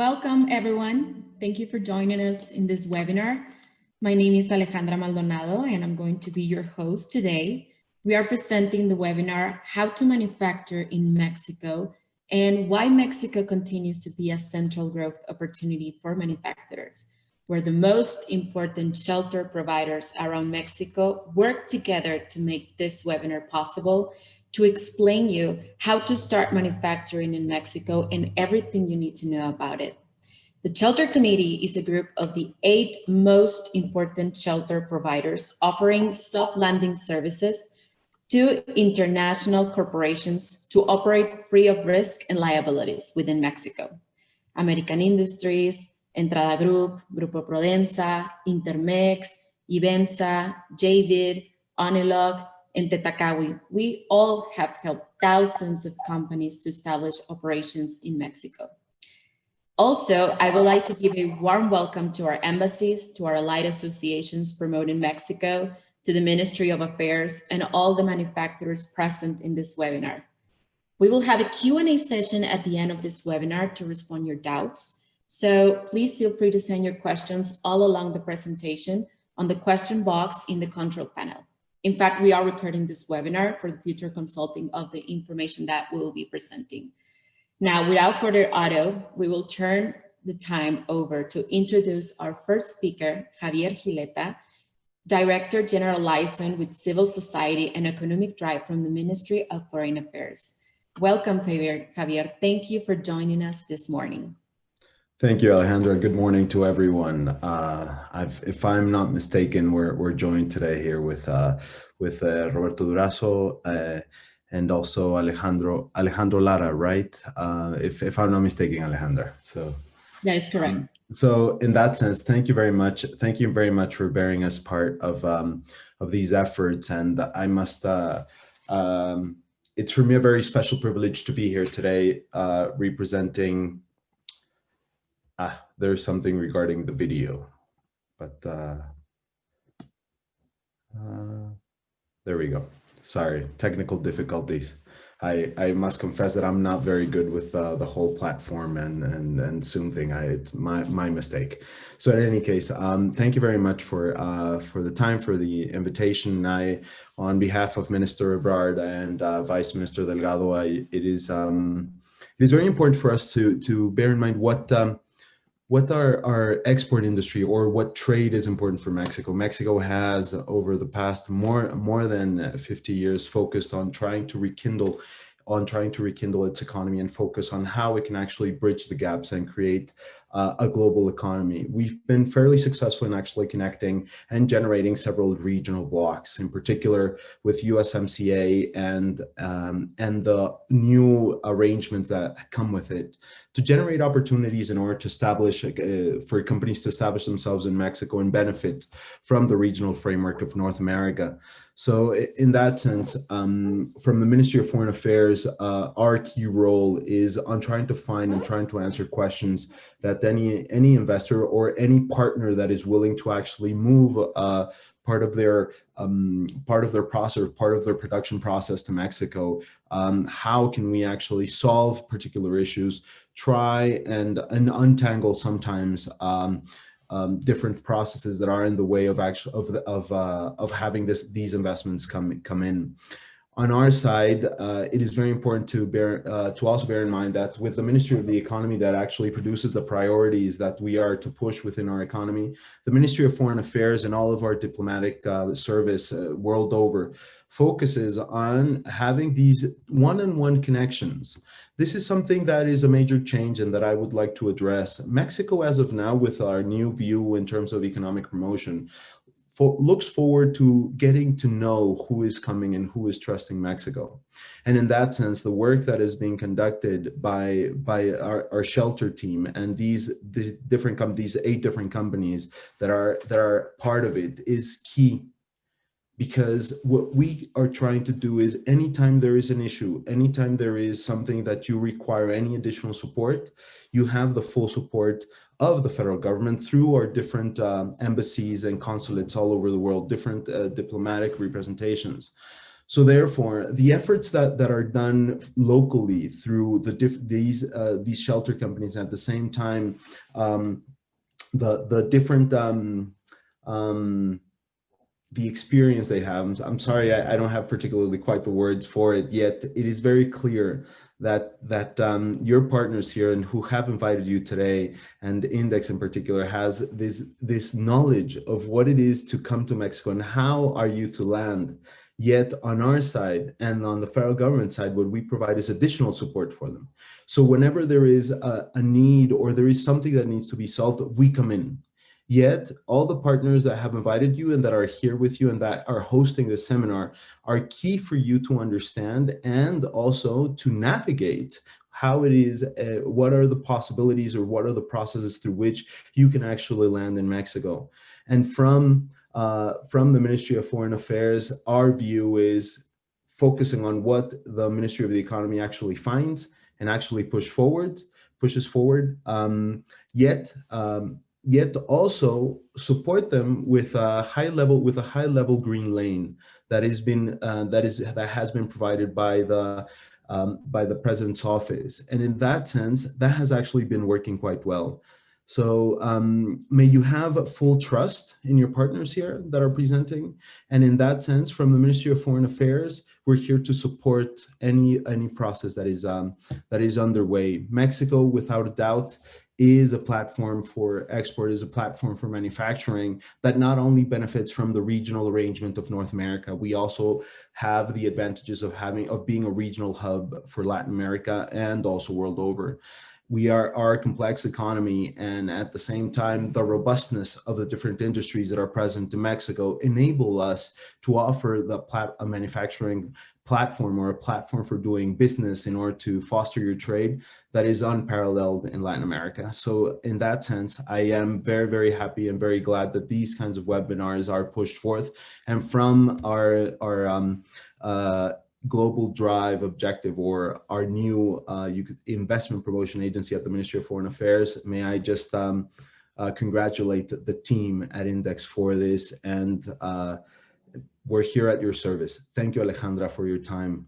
Welcome, everyone. Thank you for joining us in this webinar. My name is Alejandra Maldonado, and I'm going to be your host today. We are presenting the webinar, How to Manufacture in Mexico, and why Mexico continues to be a central growth opportunity for manufacturers, where the most important shelter providers around Mexico work together to make this webinar possible, to explain you how to start manufacturing in Mexico and everything you need to know about it. The Shelter Committee is a group of the 8 most important shelter providers offering soft landing services to international corporations to operate free of risk and liabilities within Mexico. American Industries, Entrada Group, Grupo Prodensa, Intermex, Ibenza, Javid, Onilog, and Tetacawi. We all have helped thousands of companies to establish operations in Mexico. Also, I would like to give a warm welcome to our embassies, to our allied associations promoting Mexico, to the Ministry of Affairs, and all the manufacturers present in this webinar. We will have a Q&A session at the end of this webinar to respond your doubts. So please feel free to send your questions all along the presentation on the question box in the control panel. In fact, we are recording this webinar for the future consulting of the information that we will be presenting. Now, without further ado, we will turn the time over to introduce our first speaker, Javier Gileta, Director General Liaison with Civil Society and Economic Drive from the Ministry of Foreign Affairs. Welcome, Javier. Thank you for joining us this morning. Thank you, Alejandra. Good morning to everyone. If I'm not mistaken, we're joined today here with Roberto Durazo and also Alejandro Lara, right? If I'm not mistaken, Alejandra. So that is correct. So in that sense, thank you very much. Thank you very much for bearing us part of these efforts. And I must, it's for me a very special privilege to be here today representing. There's something regarding the video, but there we go. Sorry, technical difficulties. I must confess that I'm not very good with the whole platform and Zoom thing. It's my mistake. So in any case, thank you very much for the time, for the invitation. On behalf of Minister Ebrard and Vice Minister Delgado, it is very important for us to bear in mind what our export industry or what trade is important for Mexico. Mexico has, over the past more than 50 years, focused on trying to rekindle its economy and focus on how it can actually bridge the gaps and create a global economy. We've been fairly successful in actually connecting and generating several regional blocks, in particular with USMCA and the new arrangements that come with it, to generate opportunities in order to establish, for companies to establish themselves in Mexico and benefit from the regional framework of North America. So in that sense, from the Ministry of Foreign Affairs, our key role is on trying to find and trying to answer questions that any investor or any partner that is willing to actually move part of their process, part of their production process to Mexico. How can we actually solve particular issues, try and untangle sometimes different processes that are in the way of having these investments come in. On our side, it is very important to also bear in mind that with the Ministry of the Economy that actually produces the priorities that we are to push within our economy, the Ministry of Foreign Affairs and all of our diplomatic service world over focuses on having these one-on-one connections. This is something that is a major change and that I would like to address. Mexico, as of now, with our new view in terms of economic promotion, looks forward to getting to know who is coming and who is trusting Mexico. And in that sense, the work that is being conducted by our shelter team and these 8 different companies that are part of it is key. Because what we are trying to do is anytime there is an issue, anytime there is something that you require any additional support, you have the full support of the federal government through our different embassies and consulates all over the world, different diplomatic representations. So therefore, the efforts that are done locally through these shelter companies, at the same time, the different the experience they have. I'm sorry, I don't have particularly quite the words for it yet. It is very clear that your partners here and who have invited you today, and Index in particular, has this knowledge of what it is to come to Mexico and how are you to land. Yet on our side and on the federal government side, what we provide is additional support for them. So whenever there is a need or there is something that needs to be solved, we come in. Yet all the partners that have invited you and that are here with you and that are hosting this seminar are key for you to understand and also to navigate how it is, what are the possibilities or what are the processes through which you can actually land in Mexico. And from the Ministry of Foreign Affairs, our view is focusing on what the Ministry of the Economy actually finds and actually pushes forward. Yet also support them with a high level green lane that has been provided by the president's office, and in that sense that has actually been working quite well. So may you have full trust in your partners here that are presenting, and in that sense, from the Ministry of Foreign Affairs, we're here to support any process that is underway. Mexico, without a doubt, is a platform for export, is a platform for manufacturing that not only benefits from the regional arrangement of North America, we also have the advantages of being a regional hub for Latin America and also world over. We are a complex economy, and at the same time, the robustness of the different industries that are present in Mexico enable us to offer a manufacturing platform or a platform for doing business in order to foster your trade that is unparalleled in Latin America. So in that sense, I am very, very happy and very glad that these kinds of webinars are pushed forth. And from our global drive objective, or our new investment promotion agency at the Ministry of Foreign Affairs, may I just congratulate the team at Index for this, and we're here at your service. Thank you, Alejandra, for your time.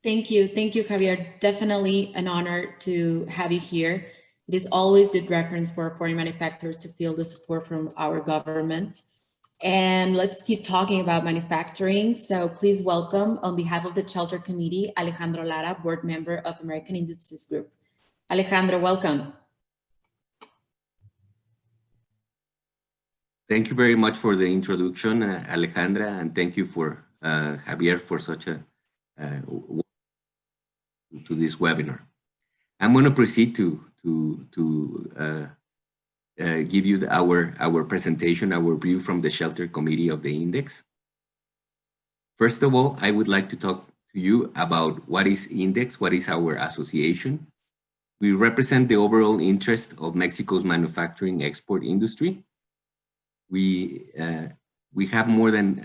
Thank you, Javier. Definitely an honor to have you here. It is always good reference for foreign manufacturers to feel the support from our government. And let's keep talking about manufacturing. So please welcome, on behalf of the Shelter Committee, Alejandro Lara, board member of American Industries Group. Alejandro, welcome. Thank you very much for the introduction, Alejandra, and thank you for Javier for such a to this webinar. I'm going to proceed to give you our presentation, our view from the Shelter Committee of the Index. First of all, I would like to talk to you about what is Index, what is our association. We represent the overall interest of Mexico's manufacturing export industry. We have more than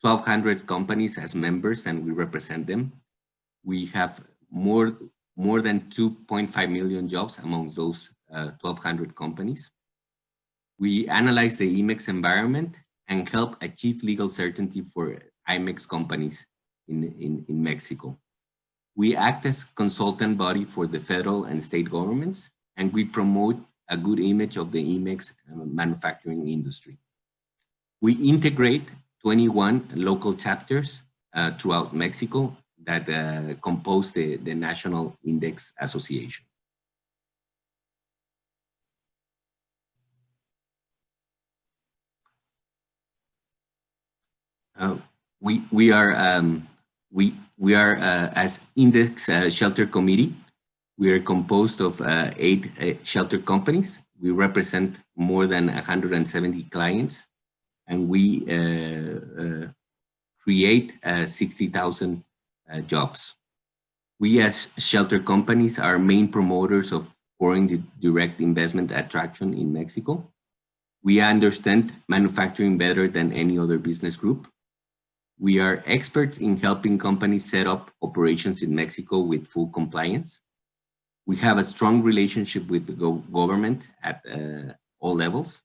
1,200 companies as members, and we represent them. We have more than 2.5 million jobs among those 1,200 companies. We analyze the Emex environment and help achieve legal certainty for Emex companies in Mexico. We act as consultant body for the federal and state governments, and we promote a good image of the Emex manufacturing industry. We integrate 21 local chapters throughout Mexico that compose the National Index Association. We are as Index Shelter Committee. We are composed of 8 shelter companies. We represent more than 170 clients, and we create 60,000 jobs. We as shelter companies are main promoters of foreign direct investment attraction in Mexico. We understand manufacturing better than any other business group. We are experts in helping companies set up operations in Mexico with full compliance. We have a strong relationship with the government at all levels.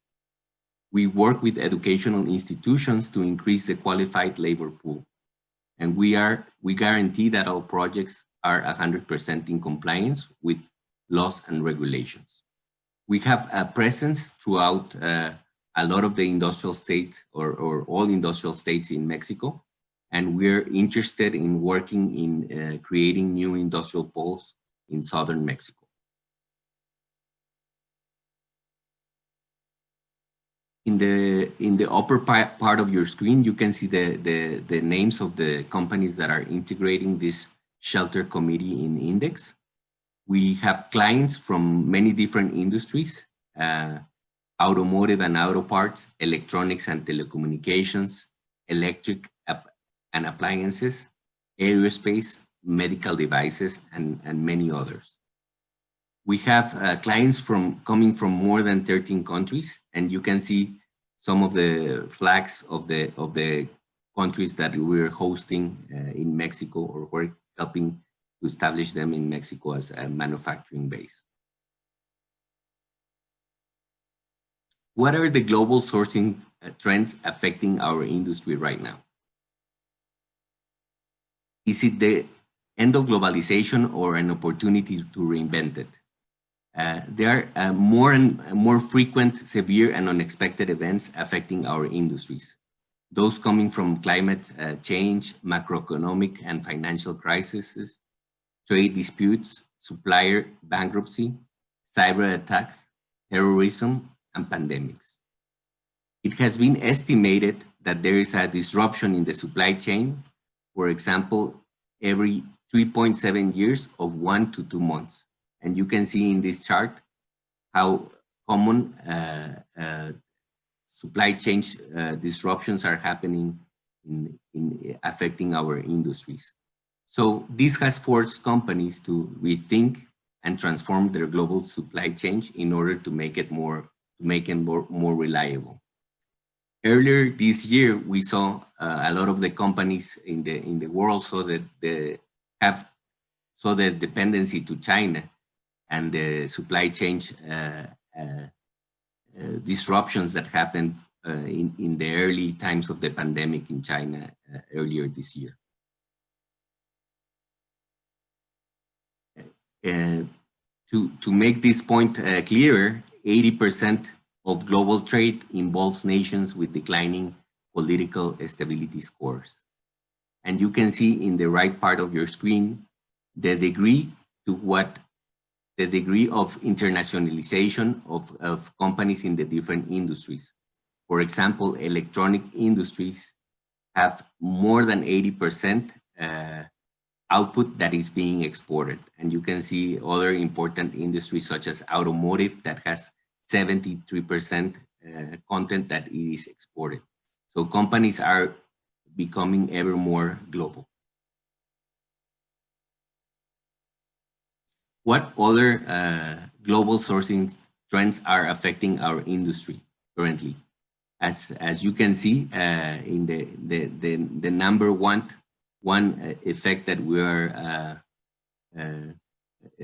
We work with educational institutions to increase the qualified labor pool. And we guarantee that our projects are 100% in compliance with laws and regulations. We have a presence throughout a lot of the industrial states or all industrial states in Mexico. And we're interested in working in creating new industrial poles in southern Mexico. In the upper part of your screen, you can see the names of the companies that are integrating this shelter committee in Index. We have clients from many different industries, automotive and auto parts, electronics and telecommunications, electric and appliances, aerospace, medical devices, and many others. We have clients coming from more than 13 countries, and you can see some of the flags of the countries that we're hosting in Mexico, or we're helping to establish them in Mexico as a manufacturing base. What are the global sourcing trends affecting our industry right now? Is it the end of globalization or an opportunity to reinvent it? There are more and more frequent, severe, and unexpected events affecting our industries. Those coming from climate change, macroeconomic and financial crises, trade disputes, supplier bankruptcy, cyber attacks, terrorism, and pandemics. It has been estimated that there is a disruption in the supply chain, for example, every 3.7 years of 1 to 2 months. And you can see in this chart how common supply chain disruptions are happening in affecting our industries. So this has forced companies to rethink and transform their global supply chain in order to make it more reliable. Earlier this year, we saw a lot of the companies in the world saw the dependency to China and the supply chain disruptions that happened in the early times of the pandemic in China earlier this year. To make this point clearer, 80% of global trade involves nations with declining political stability scores. And you can see in the right part of your screen the degree of internationalization of companies in the different industries. For example, electronic industries have more than 80% output that is being exported. And you can see other important industries such as automotive that has 73% content that is exported. So companies are becoming ever more global. What other global sourcing trends are affecting our industry currently? As you can see in the number one effect that we are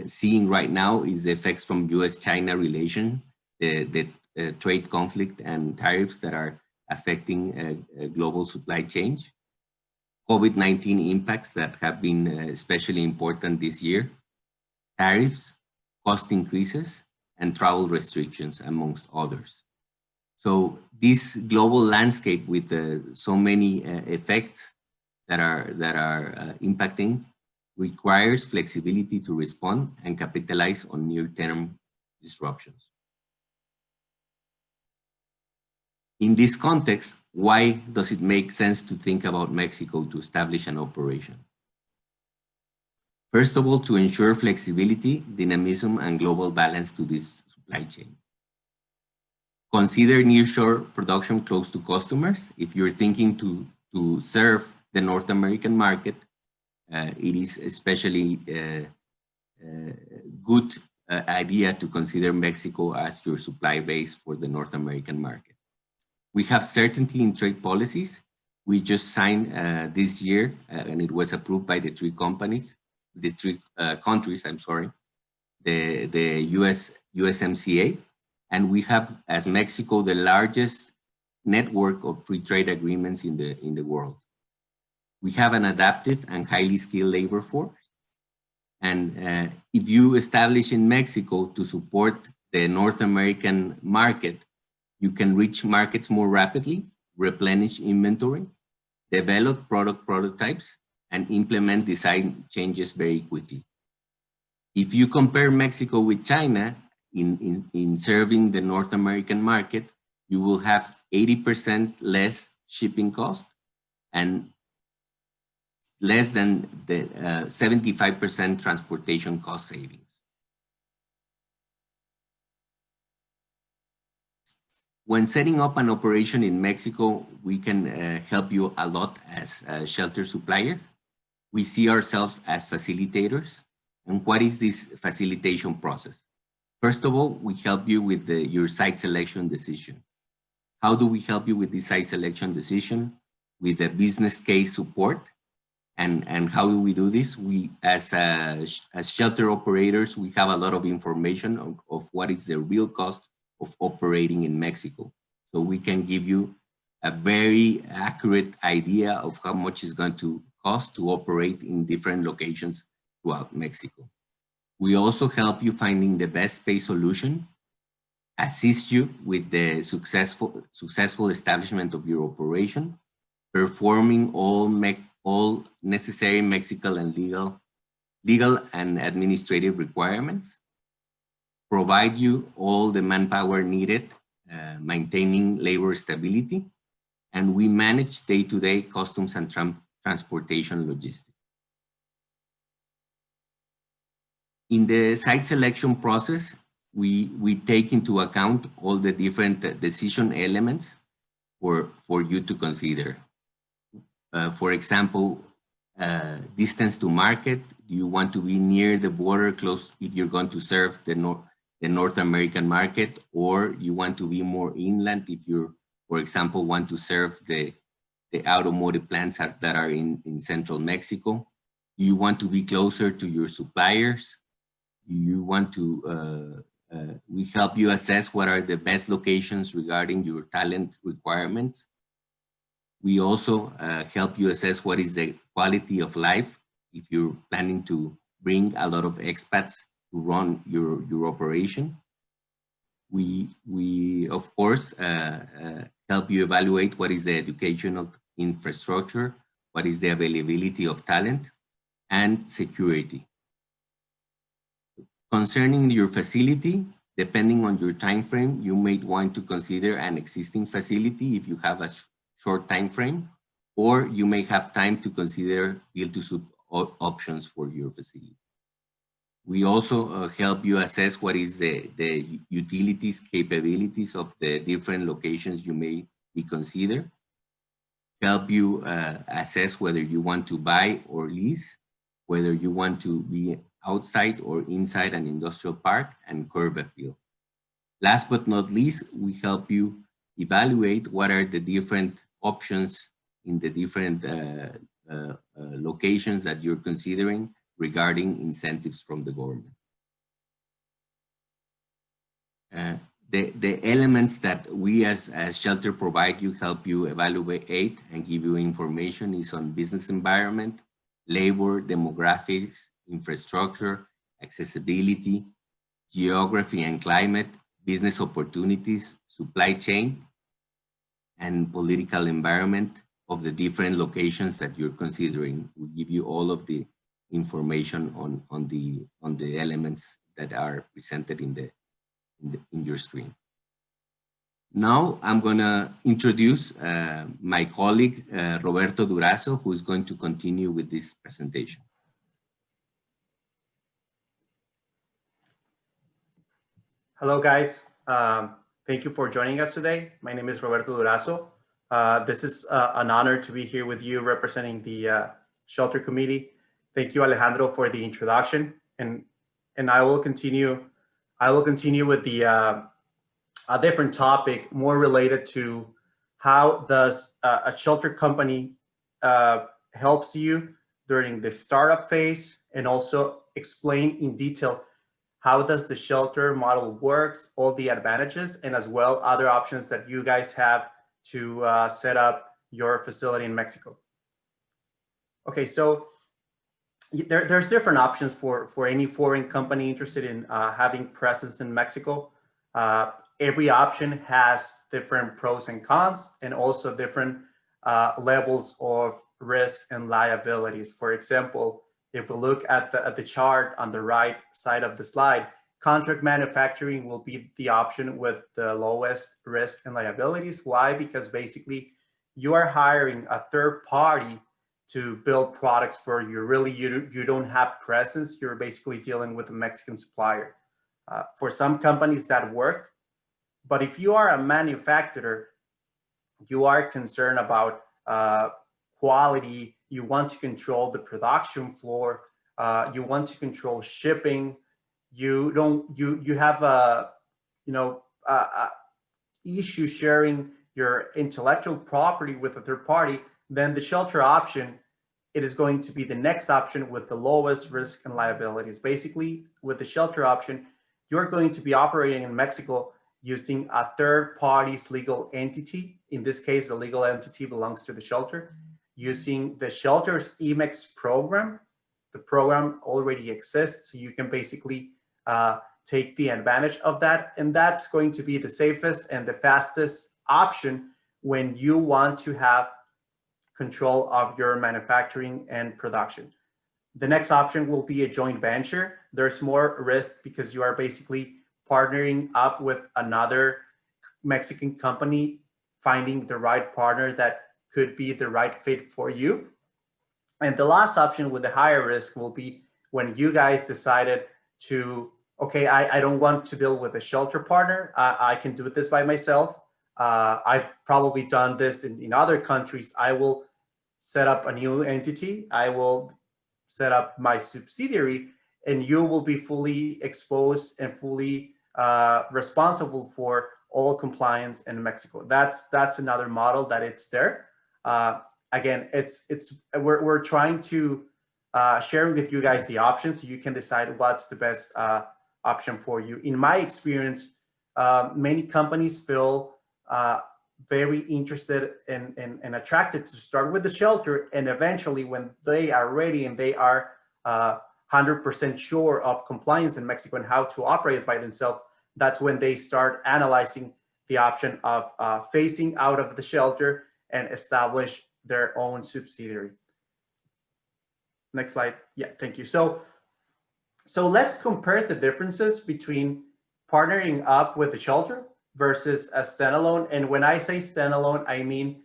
seeing right now is the effects from US-China relation, the trade conflict and tariffs that are affecting global supply chain. COVID-19 impacts that have been especially important this year, tariffs, cost increases, and travel restrictions, amongst others. So this global landscape with so many effects that are impacting requires flexibility to respond and capitalize on near-term disruptions. In this context, why does it make sense to think about Mexico to establish an operation? First of all, to ensure flexibility, dynamism, and global balance to this supply chain. Consider nearshore production close to customers. If you're thinking to serve the North American market, it is especially good idea to consider Mexico as your supply base for the North American market. We have certainty in trade policies. We just signed this year, and it was approved by the three countries, I'm sorry, the USMCA, and we have, as Mexico, the largest network of free trade agreements in the world. We have an adaptive and highly skilled labor force. And if you establish in Mexico to support the North American market, you can reach markets more rapidly, replenish inventory, develop product prototypes, and implement design changes very quickly. If you compare Mexico with China in serving the North American market, you will have 80% less shipping cost and less than the 75% transportation cost savings. When setting up an operation in Mexico, we can help you a lot as a shelter supplier. We see ourselves as facilitators. And what is this facilitation process? First of all, we help you with your site selection decision. How do we help you with this site selection decision? With the business case support. And how do we do this? We, as shelter operators, we have a lot of information of what is the real cost of operating in Mexico. So we can give you a very accurate idea of how much it's going to cost to operate in different locations throughout Mexico. We also help you finding the best space solution, assist you with the successful establishment of your operation, performing all necessary Mexican and legal and administrative requirements, provide you all the manpower needed, maintaining labor stability, and we manage day-to-day customs and transportation logistics. In the site selection process, we take into account all the different decision elements for you to consider. For example, distance to market. You want to be near the border, close if you're going to serve the North American market, or you want to be more inland if you, for example, want to serve the automotive plants that are in central Mexico. You want to be closer to your suppliers. You want to, we help you assess what are the best locations regarding your talent requirements. We also help you assess what is the quality of life if you're planning to bring a lot of expats to run your operation. We of course, help you evaluate what is the educational infrastructure, what is the availability of talent, and security. Concerning your facility, depending on your time frame, you may want to consider an existing facility if you have a short time frame, or you may have time to consider build-to-suit options for your facility. We also help you assess what is the utilities capabilities of the different locations you may be considered. Help you assess whether you want to buy or lease, whether you want to be outside or inside an industrial park, and curb appeal. Last but not least, we help you evaluate what are the different options in the different locations that you're considering regarding incentives from the government. The elements that we as shelter provide you, help you evaluate and give you information is on business environment, labor, demographics, infrastructure, accessibility, geography and climate, business opportunities, supply chain, and political environment of the different locations that you're considering. We give you all of the information on the elements that are presented in your screen. Now I'm gonna introduce my colleague, Roberto Durazo, who is going to continue with this presentation. Hello, guys. Thank you for joining us today. My name is Roberto Durazo. This is an honor to be here with you representing the Shelter Committee. Thank you, Alejandro, for the introduction. And I will continue with the a different topic, more related to how does a shelter company helps you during the startup phase, and also explain in detail how does the shelter model works, all the advantages, and as well other options that you guys have to set up your facility in Mexico. Okay, so there's different options for any foreign company interested in having presence in Mexico. Every option has different pros and cons, and also different levels of risk and liabilities. For example, if we look at the chart on the right side of the slide, contract manufacturing will be the option with the lowest risk and liabilities. Why? Because basically you are hiring a third party to build products for you. Really, you don't have presence. You're basically dealing with a Mexican supplier. For some companies that work, but if you are a manufacturer, you are concerned about quality. You want to control the production floor. You want to control shipping. You have a issue sharing your intellectual property with a third party. Then the shelter option, it is going to be the next option with the lowest risk and liabilities. Basically, with the shelter option, you're going to be operating in Mexico using a third party's legal entity. In this case, the legal entity belongs to the shelter. Using the shelter's Emex program, the program already exists, so you can basically take the advantage of that. And that's going to be the safest and the fastest option when you want to have control of your manufacturing and production. The next option will be a joint venture. There's more risk because you are basically partnering up with another Mexican company, finding the right partner that could be the right fit for you. And the last option with the higher risk will be when you guys decided to, okay, I don't want to deal with a shelter partner. I can do this by myself. I've probably done this in other countries. I will set up a new entity. I will set up my subsidiary, and you will be fully exposed and fully responsible for all compliance in Mexico. That's another model that it's there. Again, we're trying to share with you guys the options so you can decide what's the best option for you. In my experience, many companies feel very interested and attracted to start with the shelter, and eventually when they are ready and they are 100% sure of compliance in Mexico and how to operate by themselves, that's when they start analyzing the option of phasing out of the shelter and establish their own subsidiary. Next slide. Yeah, thank you. So let's compare the differences between partnering up with the shelter versus a standalone. And when I say standalone, I mean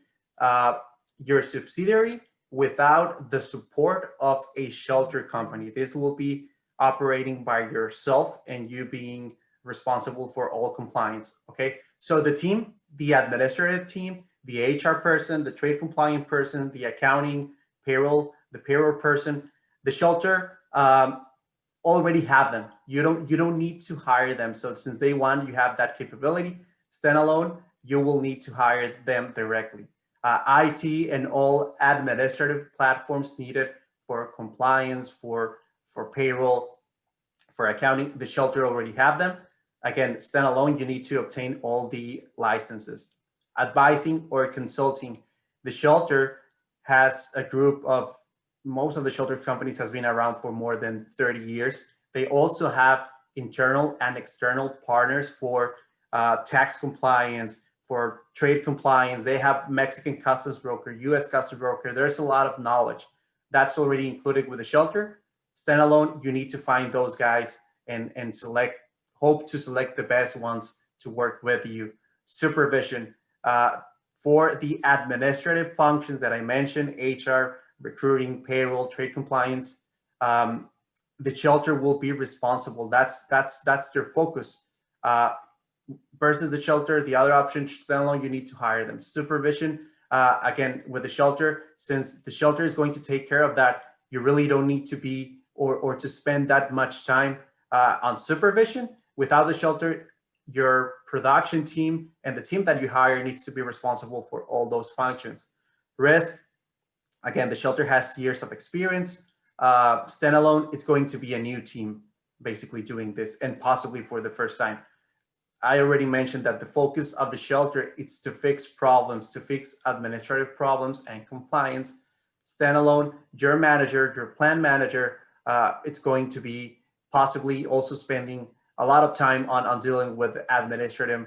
your subsidiary without the support of a shelter company. This will be operating by yourself and you being responsible for all compliance. Okay, so the team, the administrative team, the HR person, the trade compliant person, the accounting, payroll, the payroll person, the shelter already have them. You don't need to hire them. So since day one, you have that capability. Standalone, you will need to hire them directly. IT and all administrative platforms needed for compliance, for payroll, for accounting, the shelter already have them. Again, standalone, you need to obtain all the licenses. Advising or consulting, the shelter has a group of, most of the shelter companies has been around for more than 30 years. They also have internal and external partners for tax compliance, for trade compliance. They have Mexican customs broker, US customs broker. There's a lot of knowledge that's already included with the shelter. Standalone, you need to find those guys and hope to select the best ones to work with you. Supervision, for the administrative functions that I mentioned, HR, recruiting, payroll, trade compliance, the shelter will be responsible. That's their focus. Versus the shelter, the other option, standalone, you need to hire them. Supervision, again, with the shelter, since the shelter is going to take care of that, you really don't need to be or to spend that much time on supervision. Without the shelter, your production team and the team that you hire needs to be responsible for all those functions. Risk, again, the shelter has years of experience. Standalone, it's going to be a new team basically doing this, and possibly for the first time. I already mentioned that the focus of the shelter is to fix problems, to fix administrative problems and compliance. Standalone, your manager, your plant manager, it's going to be possibly also spending a lot of time on dealing with administrative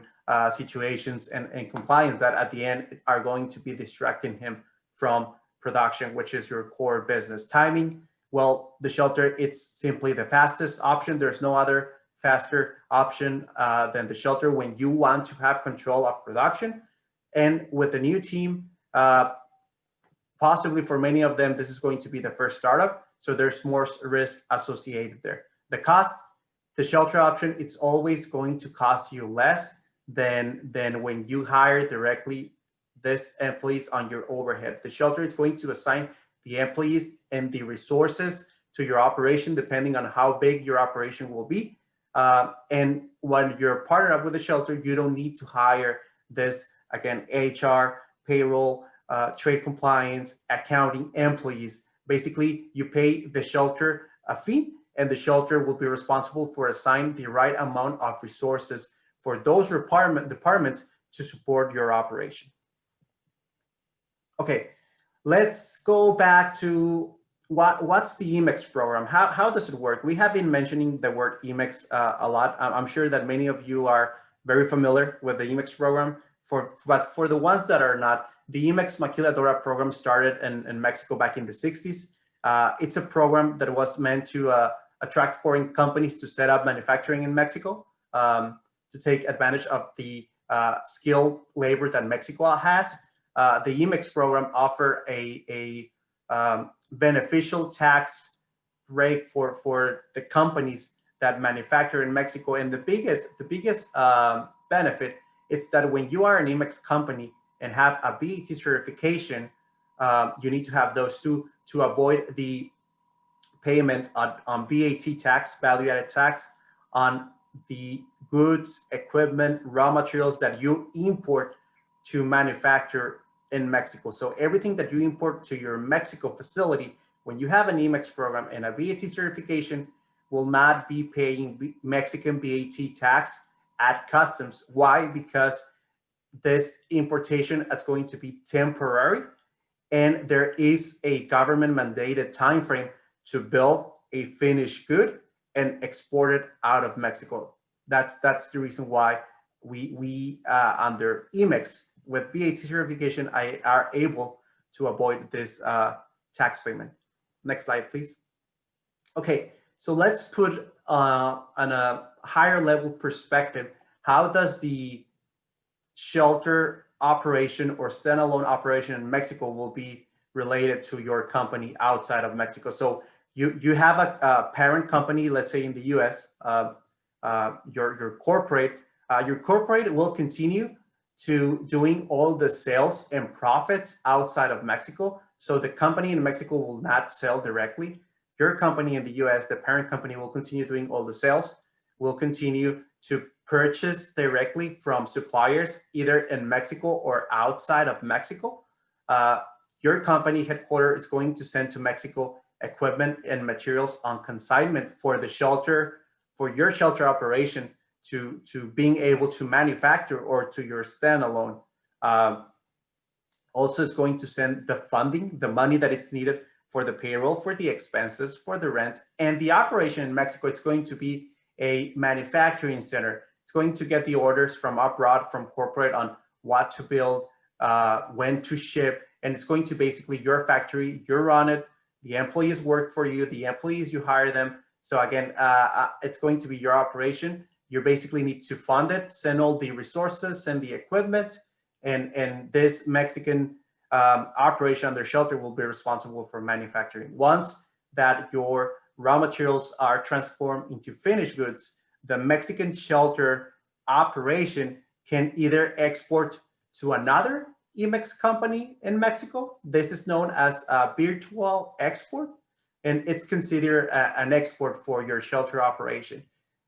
situations and compliance that at the end are going to be distracting him from production, which is your core business. Timing, well, the shelter, it's simply the fastest option. There's no other faster option than the shelter when you want to have control of production. And with a new team, possibly for many of them, this is going to be the first startup. So there's more risk associated there. The cost, the shelter option, it's always going to cost you less than when you hire directly this employees on your overhead. The shelter is going to assign the employees and the resources to your operation, depending on how big your operation will be. And when you're partnered up with the shelter, you don't need to hire this, again, HR, payroll, trade compliance, accounting employees. Basically, you pay the shelter a fee, and the shelter will be responsible for assigning the right amount of resources for those departments to support your operation. Okay, let's go back to what's the Emex program? How does it work? We have been mentioning the word Emex a lot. I'm sure that many of you are very familiar with the Emex program. But for the ones that are not, the Emex Maquiladora program started in Mexico back in the 60s. It's a program that was meant to attract foreign companies to set up manufacturing in Mexico, to take advantage of the skilled labor that Mexico has. The Emex program offer a beneficial tax rate for the companies that manufacture in Mexico. And the biggest benefit is that when you are an Emex company and have a BAT certification, you need to have those two to avoid the payment on BAT tax, value-added tax, on the goods, equipment, raw materials that you import to manufacture in Mexico. So everything that you import to your Mexico facility, when you have an Emex program and a BAT certification, will not be paying Mexican BAT tax at customs. Why? Because this importation is going to be temporary, and there is a government mandated time frame to build a finished good and export it out of Mexico. That's the reason why we under Emex with BAT certification are able to avoid this tax payment. Next slide, please. Okay, so let's put on a higher level perspective, how does the shelter operation or standalone operation in Mexico will be related to your company outside of Mexico? So you have a parent company, let's say in the US, your corporate will continue to doing all the sales and profits outside of Mexico. So the company in Mexico will not sell directly. Your company in the US, the parent company, will continue doing all the sales, will continue to purchase directly from suppliers, either in Mexico or outside of Mexico. Your company headquarters is going to send to Mexico equipment and materials on consignment for the shelter, for your shelter operation to being able to manufacture, or to your standalone. Also is going to send the funding, the money that it's needed for the payroll, for the expenses, for the rent, and the operation in Mexico. It's going to be a manufacturing center. It's going to get the orders from abroad, from corporate, on what to build, when to ship, and it's going to basically your factory, you run it, the employees work for you, the employees, you hire them. So again, it's going to be your operation. You basically need to fund it, send all the resources, send the equipment, and this Mexican operation under shelter will be responsible for manufacturing. Once that your raw materials are transformed into finished goods, the Mexican shelter operation can either export to another Emex company in Mexico. This is known as a virtual export, and it's considered an export for your shelter operation.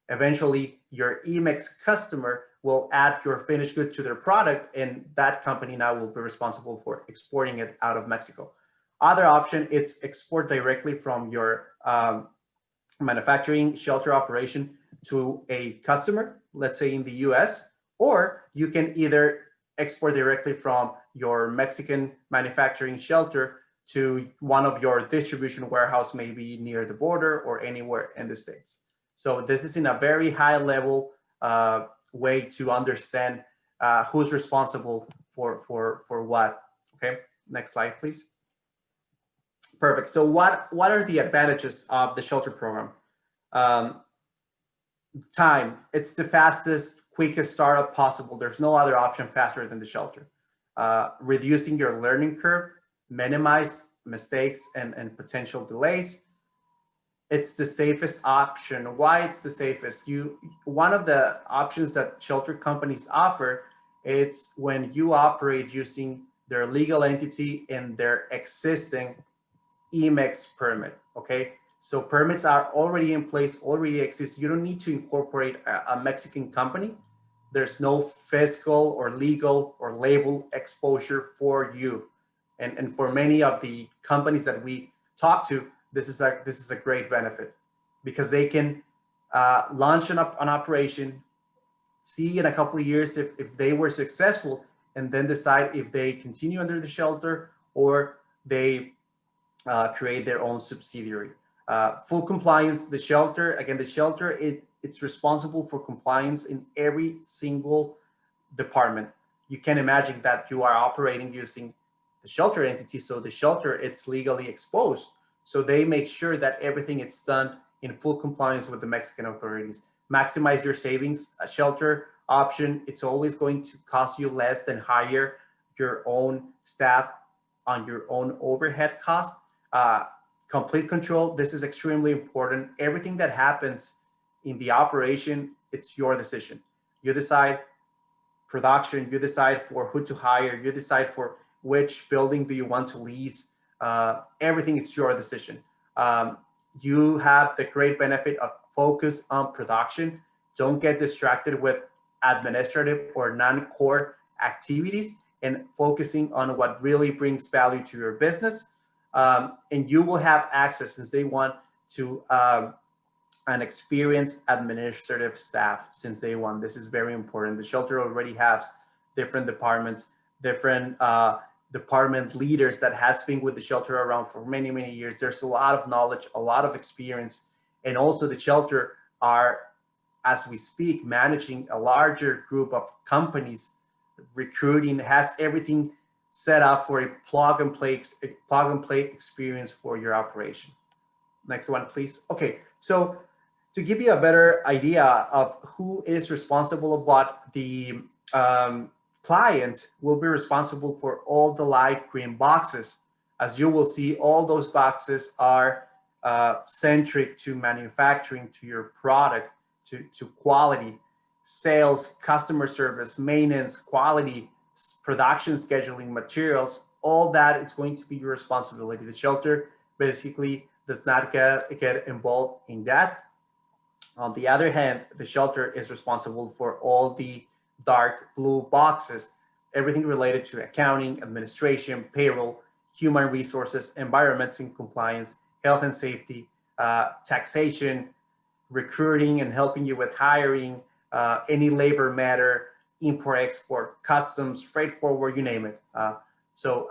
Eventually, your Emex customer will add your finished good to their product, and that company now will be responsible for exporting it out of Mexico. Other option, it's export directly from your manufacturing shelter operation to a customer, let's say in the US, or you can either export directly from your Mexican manufacturing shelter to one of your distribution warehouse, maybe near the border or anywhere in the States. So this is in a very high level way to understand who's responsible for what. Okay, next slide, please. Perfect. So what are the advantages of the shelter program? Time. It's the fastest, quickest startup possible. There's no other option faster than the shelter. Reducing your learning curve, minimize mistakes and potential delays. It's the safest option. Why it's the safest? One of the options that shelter companies offer, it's when you operate using their legal entity and their existing Emex permit, okay? So permits are already in place, already exist. You don't need to incorporate a Mexican company. There's no fiscal or legal or label exposure for you. And for many of the companies that we talk to, this is a great benefit because they can launch an operation, see in a couple of years if they were successful, and then decide if they continue under the shelter or they create their own subsidiary. Full compliance, the shelter, it's responsible for compliance in every single department. You can imagine that you are operating using the shelter entity, so the shelter, it's legally exposed. So they make sure that everything is done in full compliance with the Mexican authorities. Maximize your savings. A shelter option, it's always going to cost you less than hire your own staff on your own overhead cost. Complete control, this is extremely important. Everything that happens in the operation, it's your decision. You decide production, you decide for who to hire, you decide for which building do you want to lease. Everything, it's your decision. You have the great benefit of focus on production. Don't get distracted with administrative or non-core activities and focusing on what really brings value to your business. And you will have access since day one to an experienced administrative staff since day one. This is very important. The shelter already has different departments, different department leaders that has been with the shelter around for many, many years. There's a lot of knowledge, a lot of experience. And also the shelter are, as we speak, managing a larger group of companies, recruiting, has everything set up for a plug and play experience for your operation. Next one, please. Okay, so to give you a better idea of who is responsible of what, the client will be responsible for all the light green boxes. As you will see, all those boxes are centric to manufacturing, to your product, to quality, sales, customer service, maintenance, quality, production scheduling, materials, all that it's going to be your responsibility. The shelter basically does not get involved in that. On the other hand, the shelter is responsible for all the dark blue boxes, everything related to accounting, administration, payroll, human resources, environments and compliance, health and safety, taxation, recruiting and helping you with hiring, any labor matter, import, export, customs, freight forward, you name it. So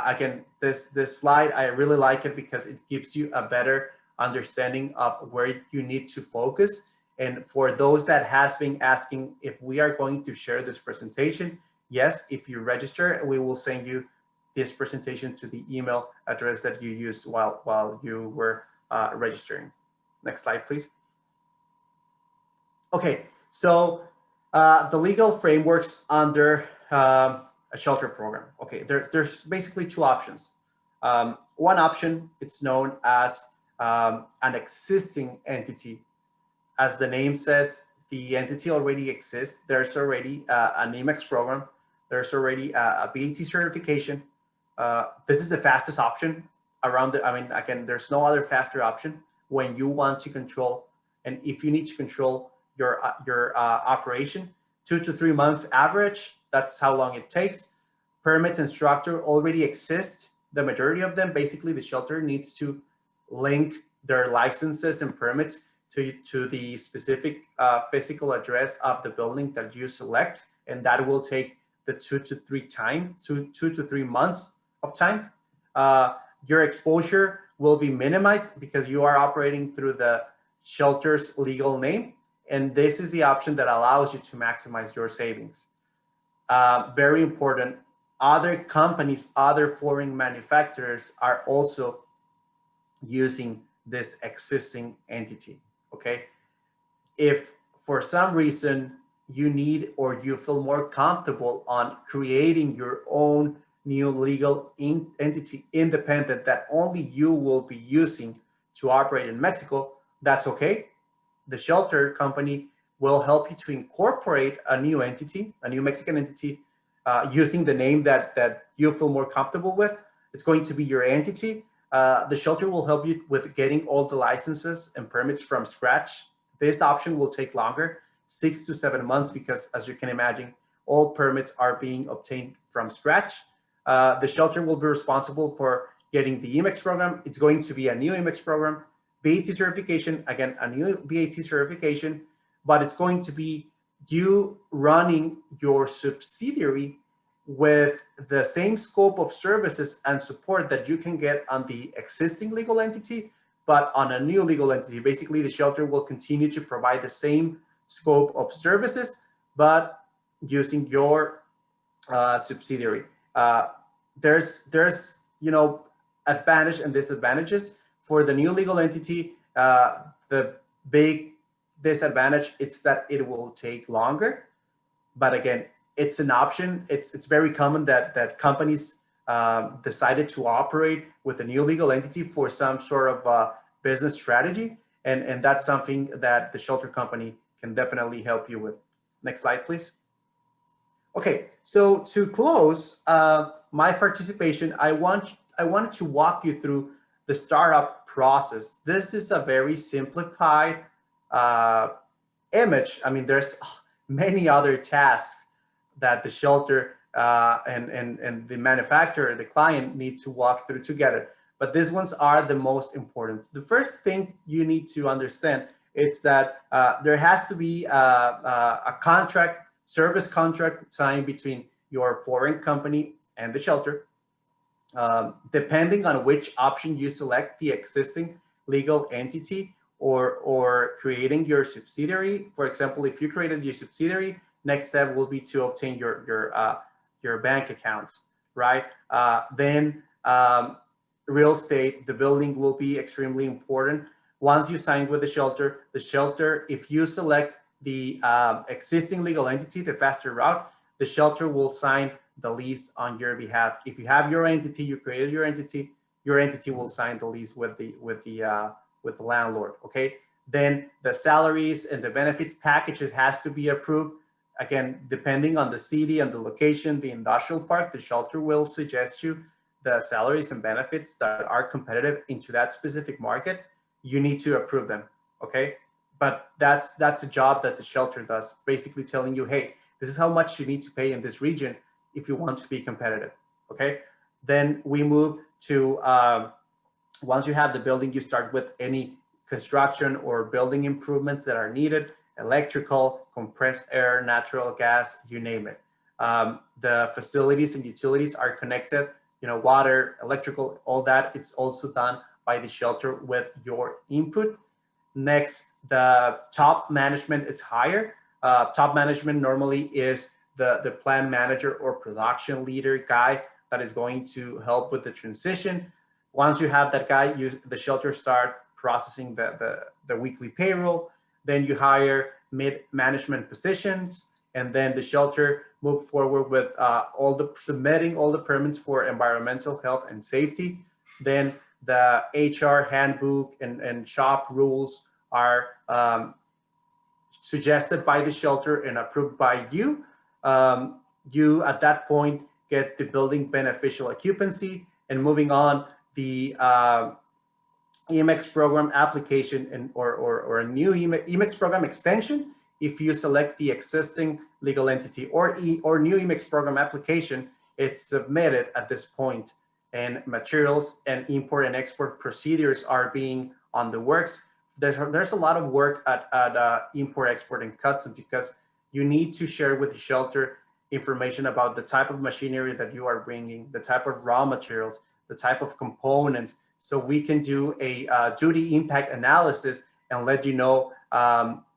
again, this slide, I really like it because it gives you a better understanding of where you need to focus. And for those that has been asking if we are going to share this presentation, yes, if you register, we will send you this presentation to the email address that you used while you were registering. Next slide, please. Okay, so the legal frameworks under a shelter program. Okay, there's basically two options. One option, it's known as an existing entity. As the name says, the entity already exists. There's already an Emex program. There's already a BAT certification. This is the fastest option around I mean, again, there's no other faster option when you want to control, and if you need to control your operation, 2 to 3 months average, that's how long it takes. Permits and structure already exist. The majority of them, basically the shelter needs to link their licenses and permits to the specific physical address of the building that you select, and that will take the 2 to 3 months of time. Your exposure will be minimized because you are operating through the shelter's legal name, and this is the option that allows you to maximize your savings. Very important, other companies, other foreign manufacturers are also using this existing entity, okay? If for some reason you need or you feel more comfortable on creating your own new legal entity independent that only you will be using to operate in Mexico, that's okay. The shelter company will help you to incorporate a new entity, a new Mexican entity, using the name that you feel more comfortable with. It's going to be your entity. The shelter will help you with getting all the licenses and permits from scratch. This option will take longer, 6 to 7 months, because as you can imagine, all permits are being obtained from scratch. The shelter will be responsible for getting the Emex program. It's going to be a new Emex program, VAT certification, again, a new VAT certification, but it's going to be you running your subsidiary with the same scope of services and support that you can get on the existing legal entity, but on a new legal entity. Basically, the shelter will continue to provide the same scope of services, but using your subsidiary. There's advantage and disadvantages. For the new legal entity, the big disadvantage is that it will take longer. But again, it's an option. It's very common that companies decided to operate with a new legal entity for some sort of business strategy. And that's something that the shelter company can definitely help you with. Next slide, please. Okay, so to close my participation, I wanted to walk you through the startup process. This is a very simplified image. I mean, there's many other tasks that the shelter and the manufacturer, the client, need to walk through together. But these ones are the most important. The first thing you need to understand is that there has to be a contract, service contract signed between your foreign company and the shelter. Depending on which option you select, the existing legal entity or creating your subsidiary. For example, if you created your subsidiary, next step will be to obtain your bank accounts, right? Then real estate, the building will be extremely important. Once you sign with the shelter, if you select the existing legal entity, the faster route, the shelter will sign the lease on your behalf. If you have your entity, you created your entity will sign the lease with the landlord. Okay. Then the salaries and the benefit packages has to be approved. Again, depending on the city and the location, the industrial park, the shelter will suggest you the salaries and benefits that are competitive into that specific market. You need to approve them. Okay. But that's a job that the shelter does, basically telling you, hey, this is how much you need to pay in this region if you want to be competitive. Okay. Then we move to, once you have the building, you start with any construction or building improvements that are needed, electrical, compressed air, natural gas, you name it. The facilities and utilities are connected, water, electrical, all that. It's also done by the shelter with your input. Next, the top management is higher. Top management normally is the plant manager or production leader guy that is going to help with the transition. Once you have that guy, the shelter start processing the weekly payroll. Then you hire mid-management positions, and then the shelter move forward with submitting all the permits for environmental health and safety. Then the HR handbook and shop rules are suggested by the shelter and approved by you. You at that point get the building beneficial occupancy, and moving on, the Emex program application or a new Emex program extension. If you select the existing legal entity or new Emex program application, it's submitted at this point, and materials and import and export procedures are being on the works there's a lot of work at import, export, and customs, because you need to share with the shelter information about the type of machinery that you are bringing, the type of raw materials, the type of components, so we can do a duty impact analysis and let you know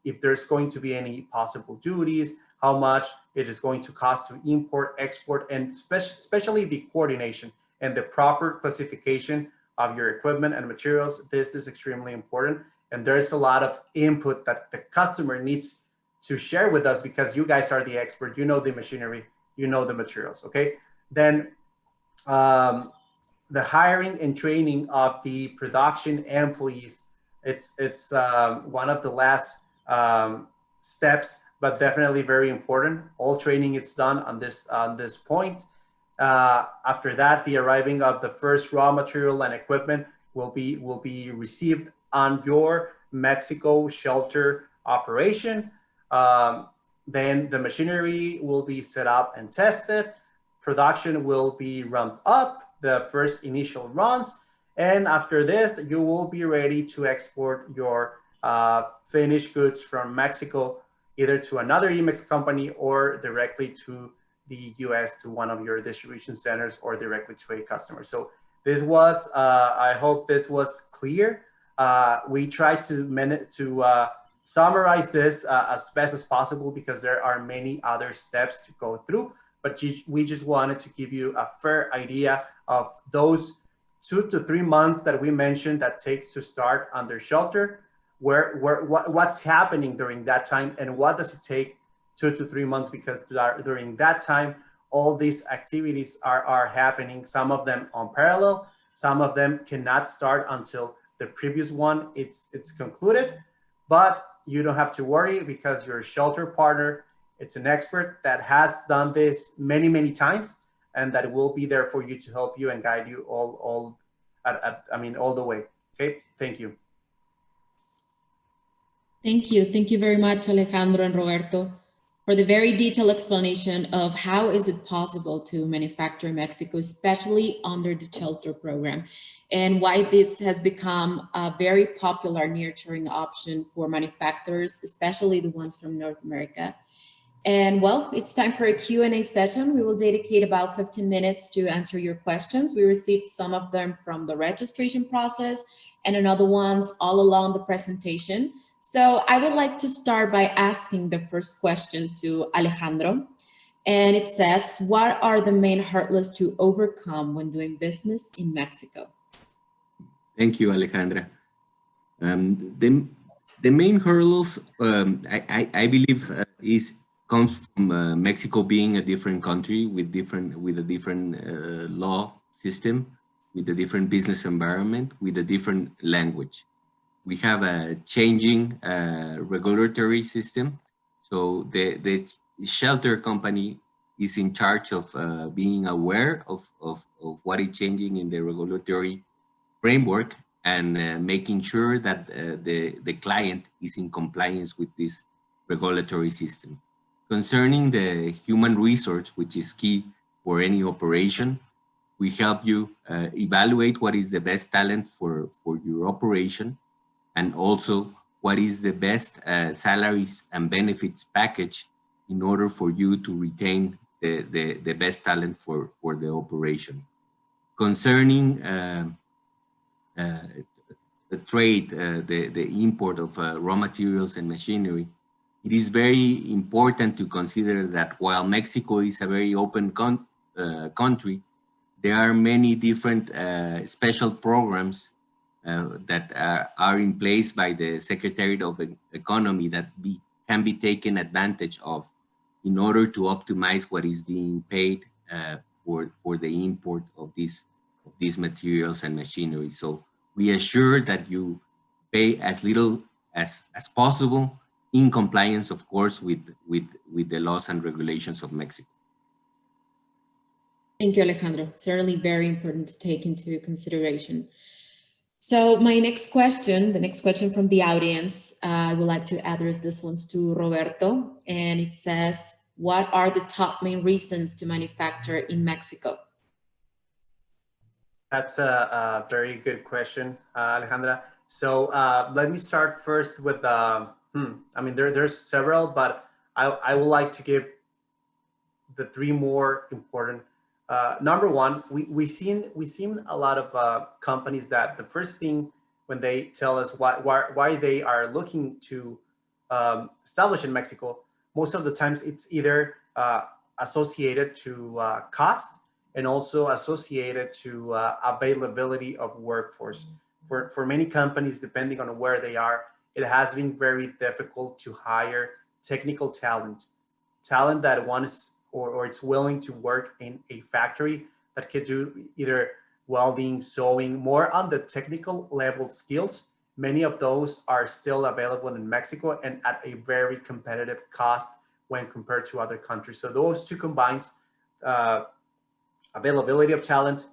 if there's going to be any possible duties, how much it is going to cost to import, export, and especially the coordination and the proper classification of your equipment and materials. This is extremely important. And there's a lot of input that the customer needs to share with us, because you guys are the expert, you know the machinery, you know the materials, okay? Then the hiring and training of the production employees, it's one of the last steps, but definitely very important. All training is done on this point. After that, the arriving of the first raw material and equipment will be received on your Mexico shelter operation. Then the machinery will be set up and tested. Production will be ramped up, the first initial runs. And after this, you will be ready to export your finished goods from Mexico, either to another Emex company or directly to the US, to one of your distribution centers, or directly to a customer. So this was, I hope this was clear. We tried to summarize this as best as possible, because there are many other steps to go through, but we just wanted to give you a fair idea of those 2 to 3 months that we mentioned that takes to start under shelter, what's happening during that time, and what does it take 2 to 3 months, because during that time, all these activities are happening, some of them on parallel, some of them cannot start until the previous one it's concluded. But you don't have to worry, because your shelter partner, it's an expert that has done this many, many times, and that will be there for you to help you and guide you all the way. Okay, thank you. Thank you. Thank you very much, Alejandro and Roberto, for the very detailed explanation of how is it possible to manufacture in Mexico, especially under the shelter program, and why this has become a very popular nearshoring option for manufacturers, especially the ones from North America. And well, it's time for a Q&A session. We will dedicate about 15 minutes to answer your questions. We received some of them from the registration process and another ones all along the presentation. So I would like to start by asking the first question to Alejandro. And it says, what are the main hurdles to overcome when doing business in Mexico? Thank you, Alejandra. The main hurdles, I believe, comes from Mexico being a different country with a different law system, with a different business environment, with a different language. We have a changing regulatory system. So the shelter company is in charge of being aware of what is changing in the regulatory framework, and making sure that the client is in compliance with this regulatory system. Concerning the human resource, which is key for any operation, we help you evaluate what is the best talent for your operation, and also what is the best salaries and benefits package in order for you to retain the best talent for the operation. Concerning the trade, the import of raw materials and machinery, it is very important to consider that while Mexico is a very open country, there are many different special programs that are in place by the Secretary of Economy that can be taken advantage of in order to optimize what is being paid for the import of these materials and machinery. So we assure that you pay as little as possible, in compliance, of course, with the laws and regulations of Mexico. Thank you, Alejandro. Certainly very important to take into consideration. So my next question, the next question from the audience, I would like to address this one to Roberto, and it says, what are the top main reasons to manufacture in Mexico? That's a very good question, Alejandra. So let me start first with, I mean, there's several, but I would like to give the three more important. Number one, we've seen a lot of companies that the first thing when they tell us why they are looking to establish in Mexico, most of the times it's either associated to cost and also associated to availability of workforce. For many companies, depending on where they are, it has been very difficult to hire technical talent that wants or it's willing to work in a factory that could do either welding, sewing, more on the technical level skills. Many of those are still available in Mexico and at a very competitive cost when compared to other countries. So those two combines, availability of talent,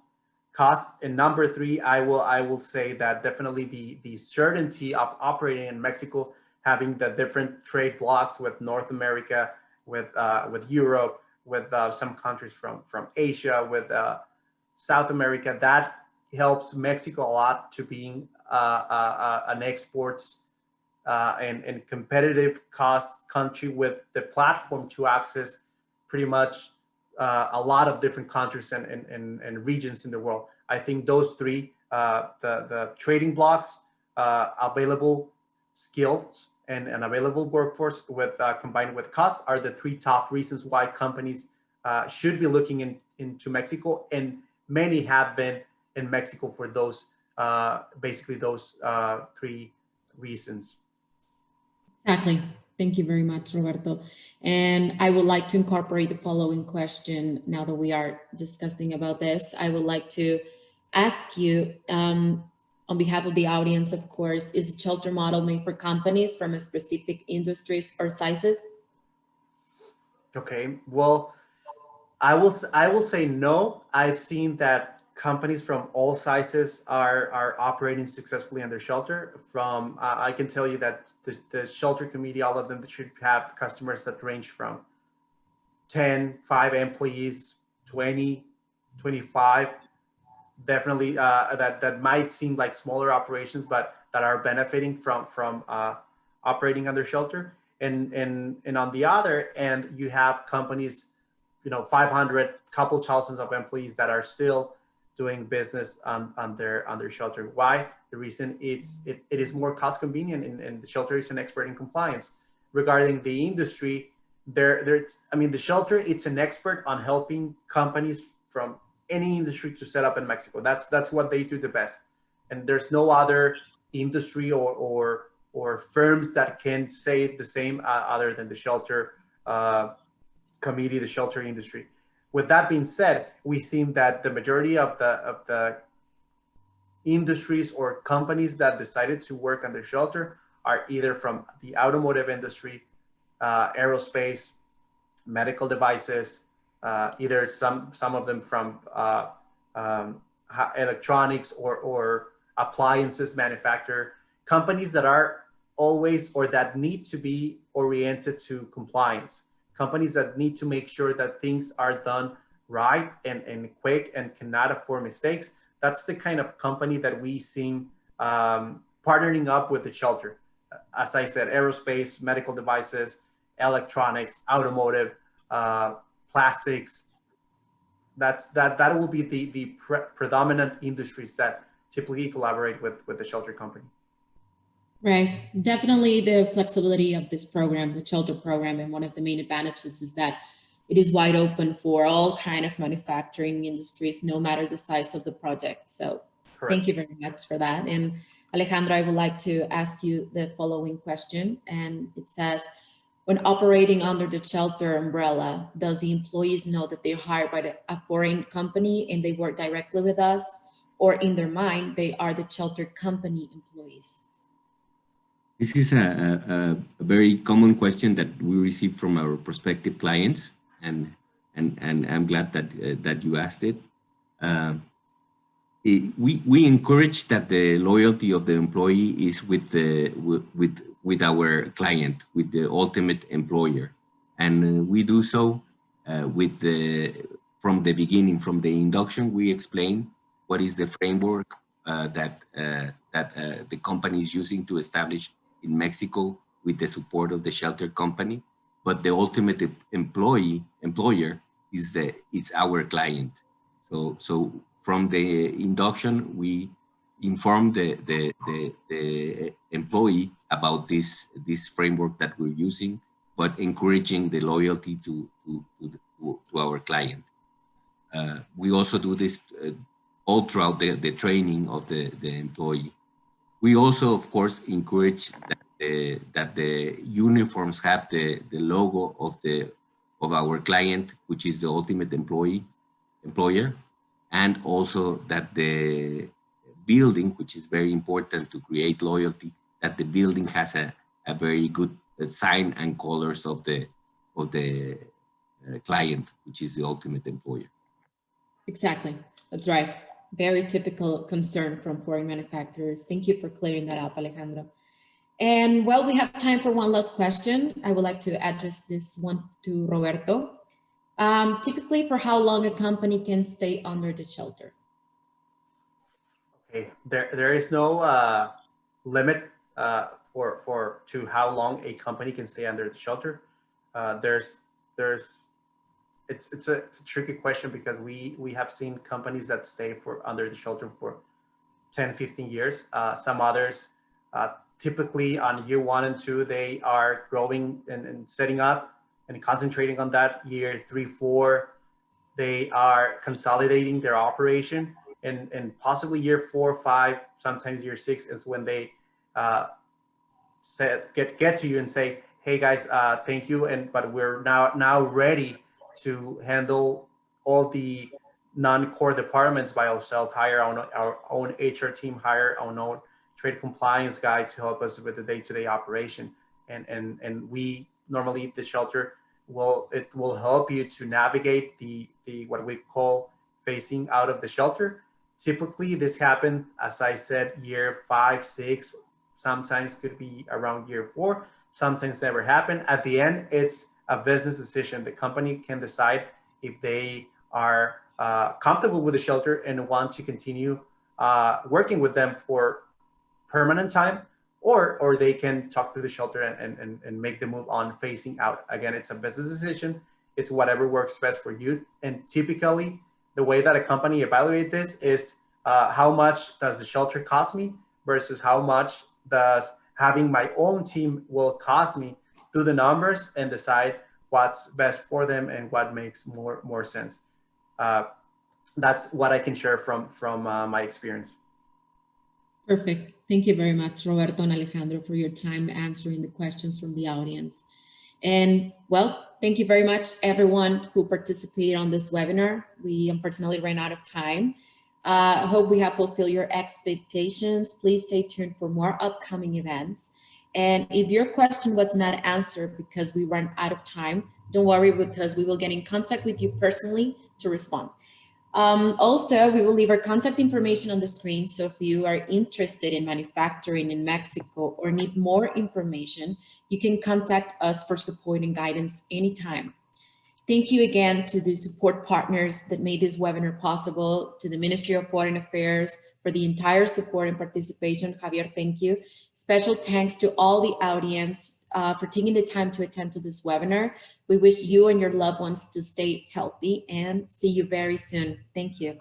cost, and number three, I will say that definitely the certainty of operating in Mexico, having the different trade blocks with North America, with Europe, with some countries from Asia, with South America, that helps Mexico a lot to being an exports and competitive cost country with the platform to access pretty much a lot of different countries and regions in the world. I think those three, the trading blocks, available skills, and an available workforce with combined with costs are the three top reasons why companies should be looking into Mexico, and many have been in Mexico for those basically those three reasons. Exactly. Thank you very much, Roberto. And I would like to incorporate the following question now that we are discussing about this. I would like to ask you, on behalf of the audience, of course, is the shelter model made for companies from specific industries or sizes? Okay, well, I will say no. I've seen that companies from all sizes are operating successfully under shelter. From I can tell you that the shelter committee, all of them should have customers that range from 10, 5 employees, 20, 25. Definitely that might seem like smaller operations, but that are benefiting from operating under shelter. And on the other end, you have companies, 500, couple thousands of employees that are still doing business under shelter. Why? The reason it is more cost convenient, and the shelter is an expert in compliance. Regarding the industry, the shelter, it's an expert on helping companies from any industry to set up in Mexico. That's what they do the best. And there's no other industry or firms that can say the same other than the shelter committee, the shelter industry. With that being said, we've seen that the majority of the industries or companies that decided to work under shelter are either from the automotive industry, aerospace, medical devices, either some of them from electronics or appliances manufacturer, companies that are always or that need to be oriented to compliance, companies that need to make sure that things are done right and quick and cannot afford mistakes. That's the kind of company that we see partnering up with the shelter. As I said, aerospace, medical devices, electronics, automotive, plastics. That will be the predominant industries that typically collaborate with the shelter company. Right. Definitely the flexibility of this program, the shelter program, and one of the main advantages is that it is wide open for all kind of manufacturing industries, no matter the size of the project. So correct. Thank you very much for that. And Alejandro, I would like to ask you the following question. And it says, when operating under the shelter umbrella, does the employees know that they're hired by a foreign company and they work directly with us, or in their mind, they are the shelter company employees? This is a very common question that we receive from our prospective clients, and I'm glad that you asked it. We encourage that the loyalty of the employee is with our client, with the ultimate employer, and we do so from the beginning, from the induction. We explain what is the framework that the company is using to establish in Mexico with the support of the shelter company, but the ultimate employer is it's our client. So from the induction, we inform the employee about this framework that we're using, but encouraging the loyalty to our client. We also do this all throughout the training of the employee. We also, of course, encourage that the uniforms have the logo of our client, which is the ultimate employer, and also that the building, which is very important to create loyalty, that the building has a very good sign and colors of the client, which is the ultimate employer. Exactly. That's right. Very typical concern from foreign manufacturers. Thank you for clearing that up, Alejandro. And well, we have time for one last question. I would like to address this one to Roberto. Typically, for how long a company can stay under the shelter? Okay, there is no limit to how long a company can stay under the shelter. It's a tricky question because we have seen companies that stay under the shelter for 10, 15 years. Some others, typically on year 1 and 2, they are growing and setting up and concentrating on that. Year 3, 4, they are consolidating their operation, and possibly year 4, 5, sometimes year 6 is when they get to you and say, "Hey guys, thank you, but we're now ready to handle all the non-core departments by ourselves, hire our own HR team, hire our own trade compliance guy to help us with the day-to-day operation." And we normally, the shelter will help you to navigate the what we call phasing out of the shelter. Typically this happened, as I said, year 5, 6, sometimes could be around year 4, sometimes never happen. At the end, it's a business decision. The company can decide if they are comfortable with the shelter and want to continue working with them for permanent time, or they can talk to the shelter and make the move on phasing out. Again, it's a business decision. It's whatever works best for you. And typically, the way that a company evaluates this is how much does the shelter cost me versus how much does having my own team will cost me, do the numbers and decide what's best for them and what makes more sense. That's what I can share from my experience. Perfect. Thank you very much, Roberto and Alejandro, for your time answering the questions from the audience. And well, thank you very much, everyone who participated on this webinar. We unfortunately ran out of time. I hope we have fulfilled your expectations. Please stay tuned for more upcoming events. And if your question was not answered because we ran out of time, don't worry, because we will get in contact with you personally to respond. Also, we will leave our contact information on the screen. So if you are interested in manufacturing in Mexico or need more information, you can contact us for support and guidance anytime. Thank you again to the support partners that made this webinar possible, to the Ministry of Foreign Affairs for the entire support and participation. Javier, thank you. Special thanks to all the audience for taking the time to attend to this webinar. We wish you and your loved ones to stay healthy and see you very soon. Thank you.